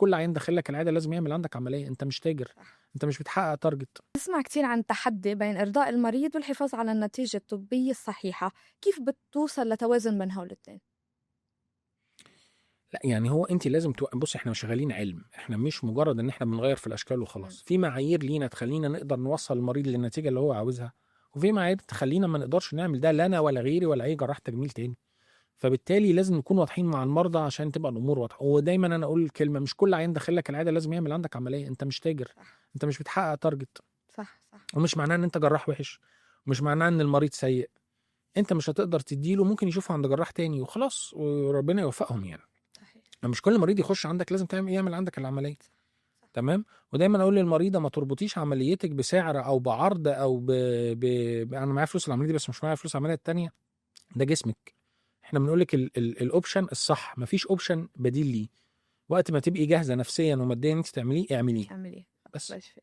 كل عيان داخل لك العياده لازم يعمل عندك عمليه، انت مش تاجر، صح. انت مش بتحقق تارجت. نسمع كتير عن التحدي بين إرضاء المريض والحفاظ على النتيجة الطبية الصحيحة، كيف بتوصل لتوازن بين هول الاثنين؟ لا يعني هو انت لازم بص، احنا شغالين علم، احنا مش مجرد ان احنا بنغير في الاشكال وخلاص، في معايير لينا تخلينا نقدر نوصل المريض للنتيجه اللي هو عاوزها، وفي معايير تخلينا ما نقدرش نعمل ده، لا انا ولا غيري ولا اي جراح تجميل تاني. فبالتالي لازم نكون واضحين مع المرضى عشان تبقى الامور واضحه. ودايما انا اقول الكلمه، مش كل عيان داخل لك العياده لازم يعمل عندك عمليه، انت مش تاجر، صح انت مش بتحقق تارجت. صح صح. ومش معناه ان انت جراح وحش، ومش معناه ان المريض سيء، انت مش هتقدر تديله، ممكن يشوفه عند جراح تاني وخلاص، وربنا يوفقهم يعني. صحيح. مش كل مريض يخش عندك لازم يعمل عندك العمليه. تمام. ودايما اقول للمريضه ما تربطيش عمليتك بسعر او بعرض او انا معايا فلوس العمليه دي بس مش معايا فلوس العمليه التانيه. ده جسمك، احنا بنقول لك الاوبشن الصح، مفيش اوبشن بديل ليه. وقت ما تبقي جاهزه نفسيا وماديا انت تعمليه اعمليه اعملي بس. الله يشفيك.